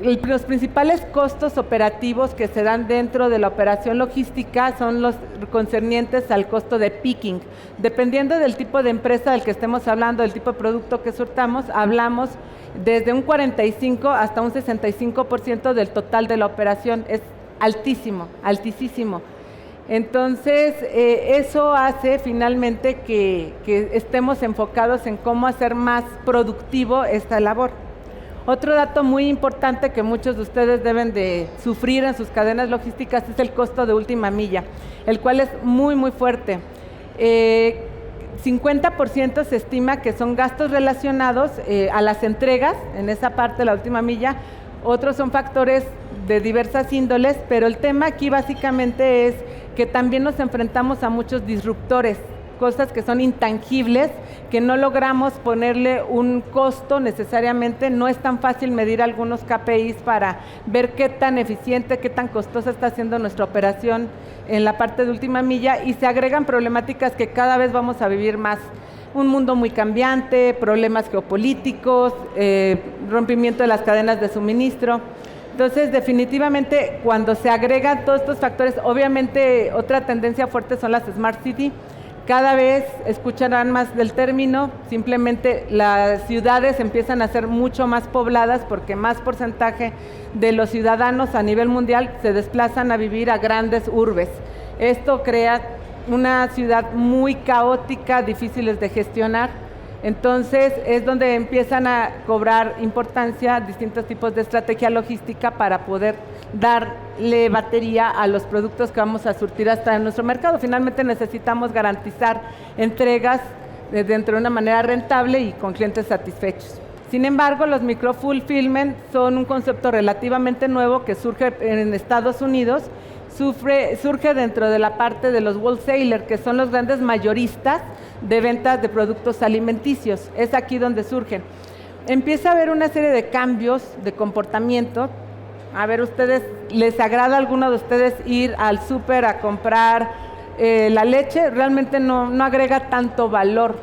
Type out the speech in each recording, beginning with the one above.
Los principales costos operativos que se dan dentro de la operación logística son los concernientes al costo de picking. Dependiendo del tipo de empresa del que estemos hablando, del tipo de producto que surtamos, hablamos desde un 45 hasta un 65% del total de la operación. Es altísimo, altísimo. Entonces, eso hace finalmente que estemos enfocados en cómo hacer más productivo esta labor. Otro dato muy importante que muchos de ustedes deben de sufrir en sus cadenas logísticas es el costo de última milla, el cual es muy, muy fuerte. 50% se estima que son gastos relacionados a las entregas, en esa parte de la última milla. Otros son factores de diversas índoles, pero el tema aquí básicamente es que también nos enfrentamos a muchos disruptores, cosas que son intangibles, que no logramos ponerle un costo necesariamente. No es tan fácil medir algunos KPIs para ver qué tan eficiente, qué tan costosa está siendo nuestra operación en la parte de última milla, y se agregan problemáticas que cada vez vamos a vivir más. Un mundo muy cambiante, problemas geopolíticos, rompimiento de las cadenas de suministro. Entonces, definitivamente, cuando se agregan todos estos factores, obviamente otra tendencia fuerte son las Smart City. Cada vez escucharán más del término, simplemente las ciudades empiezan a ser mucho más pobladas porque más porcentaje de los ciudadanos a nivel mundial se desplazan a vivir a grandes urbes. Esto crea una ciudad muy caótica, difíciles de gestionar. Entonces es donde empiezan a cobrar importancia distintos tipos de estrategia logística para poder darle batería a los productos que vamos a surtir hasta en nuestro mercado. Finalmente necesitamos garantizar entregas dentro de una manera rentable y con clientes satisfechos. Sin embargo, los microfulfillment son un concepto relativamente nuevo que surge en Estados Unidos. Surge dentro de la parte de los wholesalers, que son los grandes mayoristas de ventas de productos alimenticios. Es aquí donde surgen. Empieza a haber una serie de cambios de comportamiento. A ver, ¿les agrada a alguno de ustedes ir al súper a comprar la leche? Realmente no agrega tanto valor,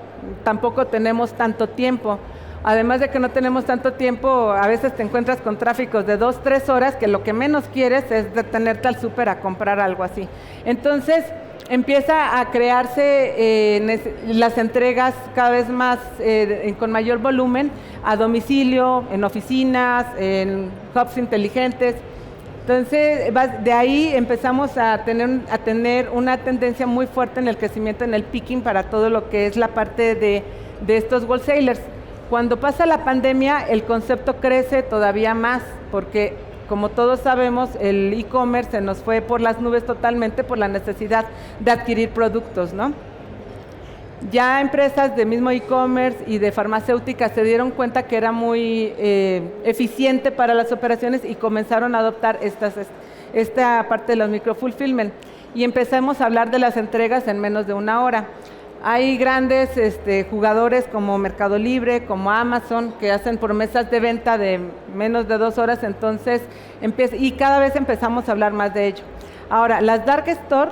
tampoco tenemos tanto tiempo. Además de que no tenemos tanto tiempo, a veces te encuentras con tráficos de 2-3 horas, que lo que menos quieres es detenerte al súper a comprar algo así. Entonces, empieza a crearse las entregas cada vez más con mayor volumen, a domicilio, en oficinas, en hubs inteligentes. Entonces, de ahí empezamos a tener una tendencia muy fuerte en el crecimiento, en el picking para todo lo que es la parte de estos wholesalers. Cuando pasa la pandemia, el concepto crece todavía más, porque como todos sabemos, el e-commerce se nos fue por las nubes totalmente por la necesidad de adquirir productos, ¿no? Ya empresas de mismo e-commerce y de farmacéuticas se dieron cuenta que era muy eficiente para las operaciones y comenzaron a adoptar esta parte de los microfulfillment. Y empezamos a hablar de las entregas en menos de una hora. Hay grandes jugadores como Mercado Libre, como Amazon, que hacen promesas de venta de menos de 2 horas, entonces y cada vez empezamos a hablar más de ello. Ahora, las Dark Store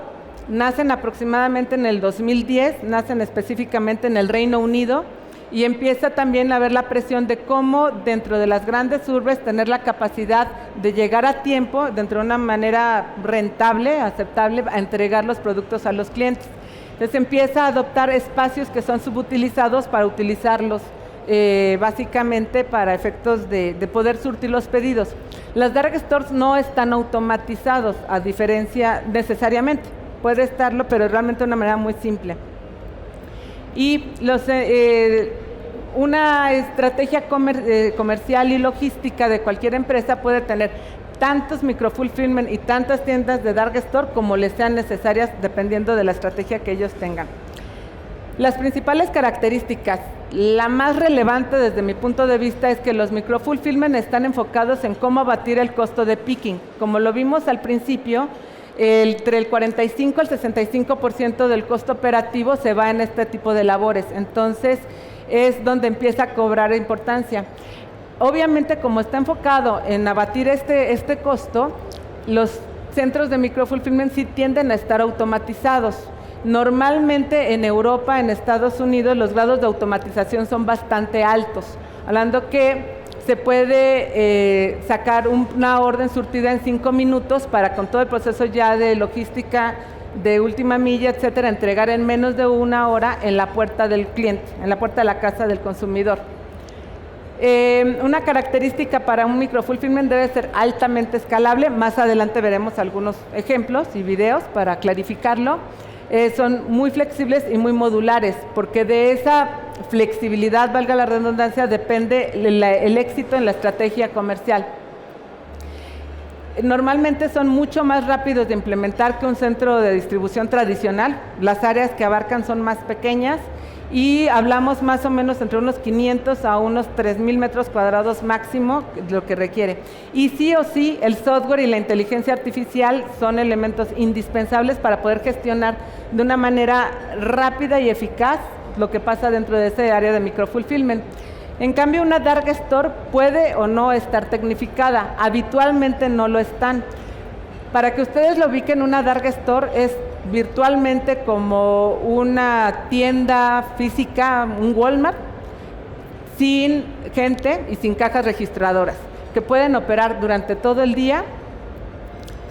nacen aproximadamente en el 2010, nacen específicamente en el Reino Unido, y empieza también a haber la presión de cómo dentro de las grandes urbes tener la capacidad de llegar a tiempo, dentro de una manera rentable, aceptable, a entregar los productos a los clientes. Entonces empieza a adoptar espacios que son subutilizados para utilizarlos básicamente para efectos de poder surtir los pedidos. Las dark stores no están automatizados, a diferencia necesariamente, puede estarlo, pero realmente de una manera muy simple. Y una estrategia comercial y logística de cualquier empresa puede tener tantos microfulfillment y tantas tiendas de dark store como les sean necesarias, dependiendo de la estrategia que ellos tengan. Las principales características, la más relevante desde mi punto de vista, es que los microfulfillment están enfocados en cómo abatir el costo de picking. Como lo vimos al principio, entre el 45 al 65% del costo operativo se va en este tipo de labores, entonces es donde empieza a cobrar importancia. Obviamente, como está enfocado en abatir este costo, los centros de microfulfillment sí tienden a estar automatizados. Normalmente en Europa, en Estados Unidos, los grados de automatización son bastante altos, hablando que se puede sacar una orden surtida en 5 minutos para, con todo el proceso ya de logística de última milla, etcétera, entregar en menos de 1 hora en la puerta del cliente, en la puerta de la casa del consumidor. Una característica para un microfulfillment debe ser altamente escalable. Más adelante veremos algunos ejemplos y videos para clarificarlo. Son muy flexibles y muy modulares, porque de esa flexibilidad, valga la redundancia, depende el éxito en la estrategia comercial. Normalmente son mucho más rápidos de implementar que un centro de distribución tradicional. Las áreas que abarcan son más pequeñas y hablamos más o menos entre unos 500 a unos 3,000 metros cuadrados máximo, lo que requiere. Y sí o sí, el software y la inteligencia artificial son elementos indispensables para poder gestionar de una manera rápida y eficaz lo que pasa dentro de ese área de microfulfillment. En cambio, una dark store puede o no estar tecnificada, habitualmente no lo están. Para que ustedes lo ubiquen, una dark store es virtualmente como una tienda física, un Walmart, sin gente y sin cajas registradoras, que pueden operar durante todo el día.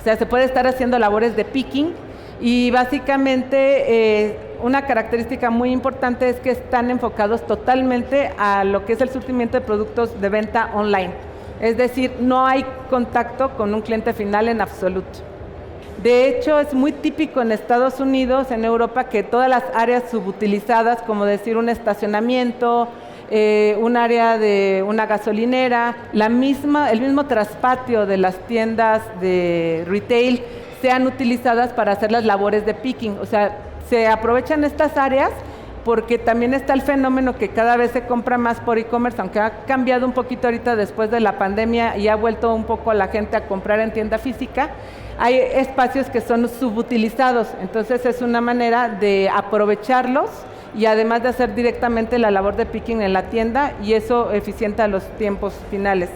O sea, se puede estar haciendo labores de picking y básicamente una característica muy importante es que están enfocados totalmente a lo que es el surtimiento de productos de venta online. Es decir, no hay contacto con un cliente final en absoluto. De hecho, es muy típico en Estados Unidos, en Europa, que todas las áreas subutilizadas, como decir un estacionamiento, un área de una gasolinera, el mismo traspatio de las tiendas de retail, sean utilizadas para hacer las labores de picking. O sea, se aprovechan estas áreas porque también está el fenómeno que cada vez se compra más por e-commerce, aunque ha cambiado un poquito ahorita después de la pandemia y ha vuelto un poco a la gente a comprar en tienda física. Hay espacios que son subutilizados, entonces es una manera de aprovecharlos y además de hacer directamente la labor de picking en la tienda, y eso eficienta los tiempos finales.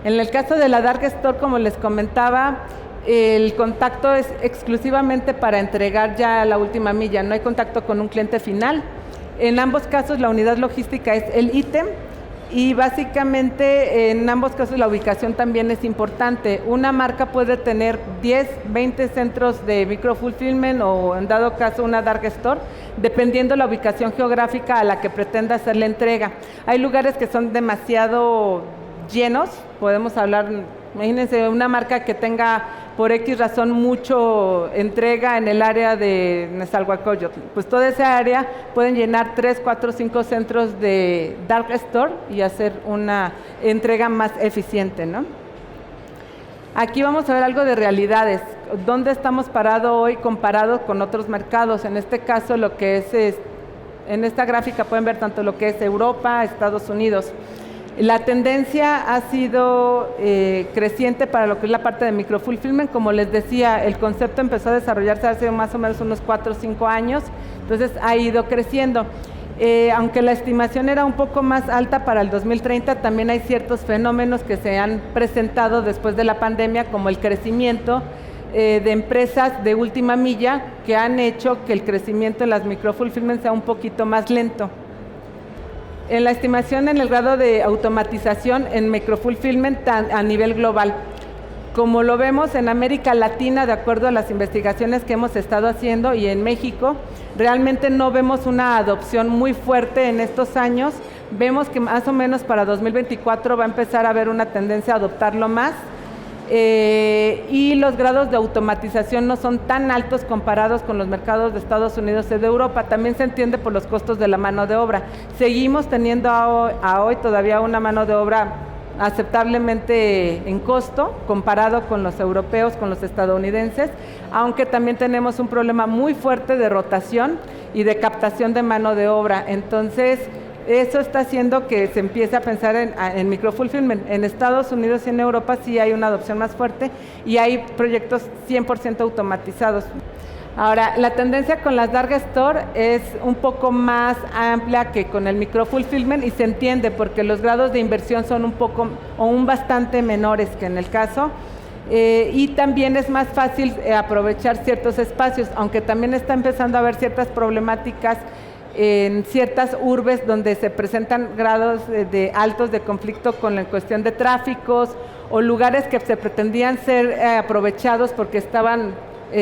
En el caso de la dark store, como les comentaba, el contacto es exclusivamente para entregar ya la última milla, no hay contacto con un cliente final. En ambos casos la unidad logística es el ítem y básicamente en ambos casos la ubicación también es importante. Una marca puede tener 10, 20 centros de microfulfillment o en dado caso una dark store, dependiendo la ubicación geográfica a la que pretenda hacer la entrega. Hay lugares que son demasiado llenos, podemos hablar, imagínense una marca que tenga por X razón mucho entrega en el área de Nezahualcóyotl, pues toda esa área pueden llenar 3, 4, 5 centros de dark store y hacer una entrega más eficiente, ¿no? Aquí vamos a ver algo de realidades, dónde estamos parados hoy comparados con otros mercados. En este caso lo que es, en esta gráfica pueden ver tanto lo que es Europa, Estados Unidos. La tendencia ha sido creciente para lo que es la parte de microfulfillment. Como les decía, el concepto empezó a desarrollarse hace más o menos unos 4 o 5 años, entonces ha ido creciendo. Aunque la estimación era un poco más alta para el 2030, también hay ciertos fenómenos que se han presentado después de la pandemia, como el crecimiento de empresas de última milla, que han hecho que el crecimiento en las microfulfillment sea un poquito más lento. En la estimación en el grado de automatización en microfulfillment a nivel global. Como lo vemos en América Latina, de acuerdo a las investigaciones que hemos estado haciendo, y en México, realmente no vemos una adopción muy fuerte en estos años. Vemos que más o menos para 2024 va a empezar a haber una tendencia a adoptarlo más. Y los grados de automatización no son tan altos comparados con los mercados de Estados Unidos y de Europa. También se entiende por los costos de la mano de obra. Seguimos teniendo a hoy todavía una mano de obra aceptablemente en costo comparado con los europeos, con los estadounidenses, aunque también tenemos un problema muy fuerte de rotación y de captación de mano de obra. Entonces, eso está haciendo que se empiece a pensar en microfulfillment. En Estados Unidos y en Europa sí hay una adopción más fuerte y hay proyectos 100% automatizados. Ahora, la tendencia con las dark store es un poco más amplia que con el microfulfillment, y se entiende porque los grados de inversión son un poco o bastante menores que en el caso. Y también es más fácil aprovechar ciertos espacios, aunque también está empezando a haber ciertas problemáticas en ciertas urbes donde se presentan grados altos de conflicto con la cuestión de tráficos, o lugares que se pretendían ser aprovechados porque estaban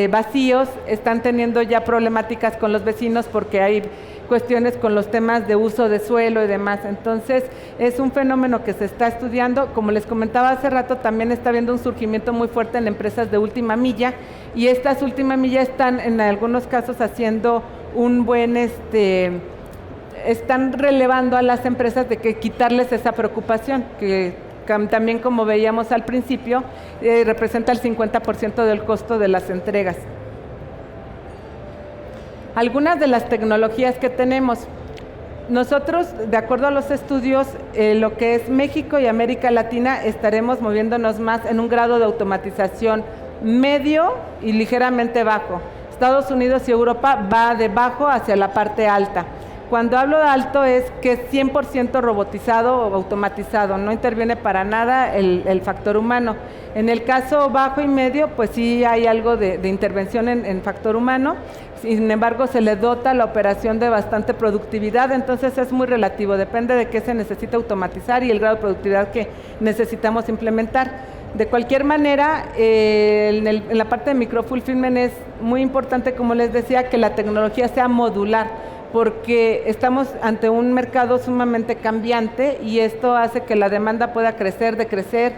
vacíos, están teniendo ya problemáticas con los vecinos porque hay cuestiones con los temas de uso de suelo y demás. Entonces, es un fenómeno que se está estudiando. Como les comentaba hace rato, también está habiendo un surgimiento muy fuerte en empresas de última milla, y estas última milla están en algunos casos haciendo un buen, están relevando a las empresas de que quitarles esa preocupación, que también, como veíamos al principio, representa el 50% del costo de las entregas. Algunas de las tecnologías que tenemos. Nosotros, de acuerdo a los estudios, lo que es México y América Latina, estaremos moviéndonos más en un grado de automatización medio y ligeramente bajo. Estados Unidos y Europa va de bajo hacia la parte alta. Cuando hablo de alto es que es 100% robotizado o automatizado, no interviene para nada el factor humano. En el caso bajo y medio, pues sí hay algo de intervención en factor humano. Sin embargo, se le dota la operación de bastante productividad, entonces es muy relativo, depende de qué se necesita automatizar y el grado de productividad que necesitamos implementar. De cualquier manera, en la parte de microfulfillment es muy importante, como les decía, que la tecnología sea modular, porque estamos ante un mercado sumamente cambiante y esto hace que la demanda pueda crecer, decrecer.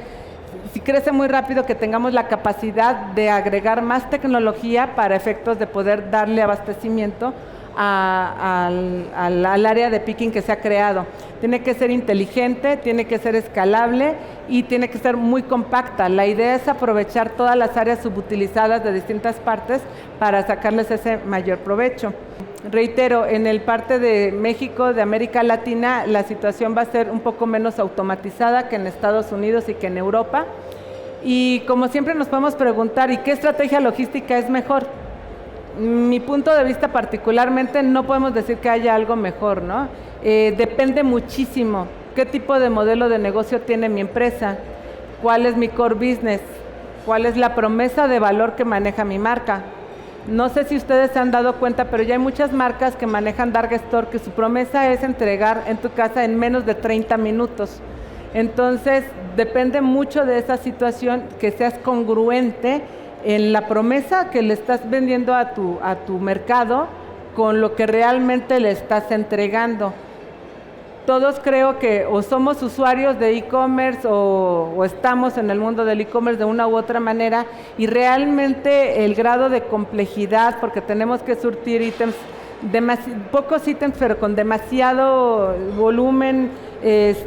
Si crece muy rápido, que tengamos la capacidad de agregar más tecnología para efectos de poder darle abastecimiento al área de picking que se ha creado. Tiene que ser inteligente, tiene que ser escalable y tiene que ser muy compacta. La idea es aprovechar todas las áreas subutilizadas de distintas partes para sacarles ese mayor provecho. Reitero, en el parte de México, de América Latina, la situación va a ser un poco menos automatizada que en Estados Unidos y que en Europa. Y como siempre nos podemos preguntar, ¿y qué estrategia logística es mejor? Mi punto de vista particularmente, no podemos decir que haya algo mejor, ¿no? Depende muchísimo qué tipo de modelo de negocio tiene mi empresa, cuál es mi core business, cuál es la promesa de valor que maneja mi marca. No sé si ustedes se han dado cuenta, pero ya hay muchas marcas que manejan Dark Store que su promesa es entregar en tu casa en menos de 30 minutos. Entonces, depende mucho de esa situación, que seas congruente en la promesa que le estás vendiendo a tu mercado con lo que realmente le estás entregando. Todos creo que o somos usuarios de e-commerce o estamos en el mundo del e-commerce de una u otra manera, y realmente el grado de complejidad, porque tenemos que surtir ítems, pocos ítems pero con demasiado volumen,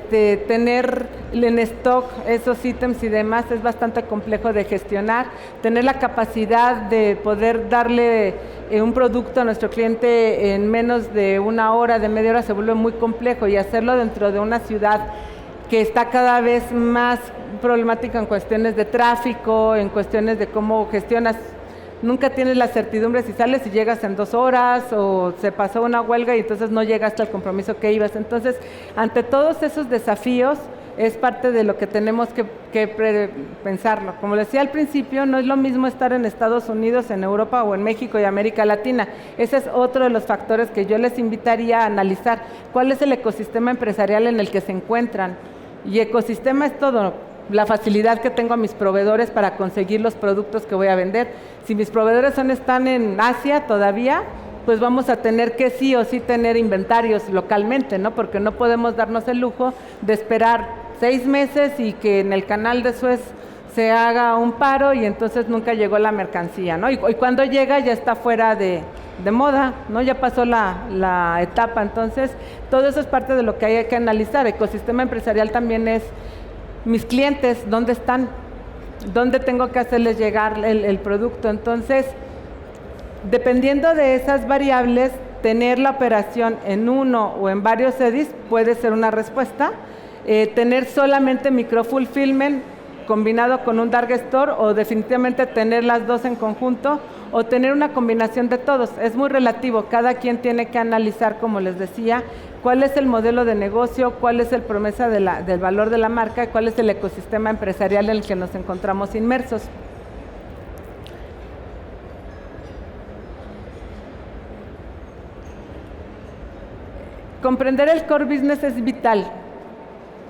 tener en stock esos ítems y demás es bastante complejo de gestionar. Tener la capacidad de poder darle un producto a nuestro cliente en menos de una hora, de media hora, se vuelve muy complejo, y hacerlo dentro de una ciudad que está cada vez más problemática en cuestiones de tráfico, en cuestiones de cómo gestionas. Nunca tienes la certidumbre si sales y llegas en 2 horas, o se pasó una huelga y entonces no llegaste al compromiso que ibas. Entonces, ante todos esos desafíos, es parte de lo que tenemos que pensarlo. Como decía al principio, no es lo mismo estar en Estados Unidos, en Europa o en México y América Latina. Ese es otro de los factores que yo les invitaría a analizar. ¿Cuál es el ecosistema empresarial en el que se encuentran? Y ecosistema es todo. La facilidad que tengo a mis proveedores para conseguir los productos que voy a vender. Si mis proveedores están en Asia todavía, pues vamos a tener que sí o sí tener inventarios localmente, ¿no? Porque no podemos darnos el lujo de esperar 6 meses y que en el canal de Suez se haga un paro y entonces nunca llegó la mercancía, ¿no? Y cuando llega ya está fuera de moda, ¿no? Ya pasó la etapa. Entonces, todo eso es parte de lo que hay que analizar. Ecosistema empresarial también es mis clientes, ¿dónde están? ¿Dónde tengo que hacerles llegar el producto? Entonces, dependiendo de esas variables, tener la operación en uno o en varios EDIs puede ser una respuesta. Tener solamente microfulfillment combinado con un dark store, o definitivamente tener las dos en conjunto, o tener una combinación de todos. Es muy relativo, cada quien tiene que analizar, como les decía, cuál es el modelo de negocio, cuál es el promesa del valor de la marca, cuál es el ecosistema empresarial en el que nos encontramos inmersos. comprender el core business es vital,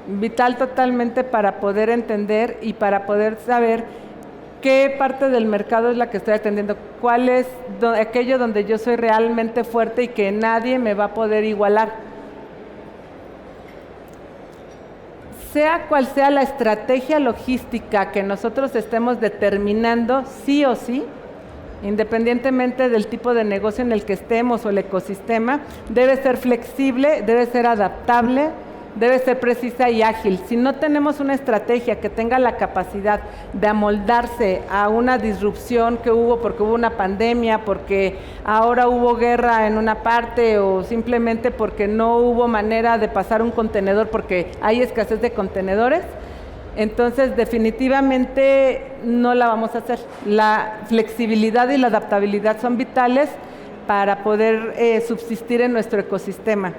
vital totalmente para poder entender y para poder saber qué parte del mercado es la que estoy atendiendo, cuál es aquello donde yo soy realmente fuerte y que nadie me va a poder igualar. Sea cual sea la estrategia logística que nosotros estemos determinando, sí o sí, independientemente del tipo de negocio en el que estemos o el ecosistema, debe ser flexible, debe ser adaptable, debe ser precisa y ágil. Si no tenemos una estrategia que tenga la capacidad de amoldarse a una disrupción que hubo porque hubo una pandemia, porque ahora hubo guerra en una parte o simplemente porque no hubo manera de pasar un contenedor porque hay escasez de contenedores, entonces definitivamente no la vamos a hacer. La flexibilidad y la adaptabilidad son vitales para poder subsistir en nuestro ecosistema.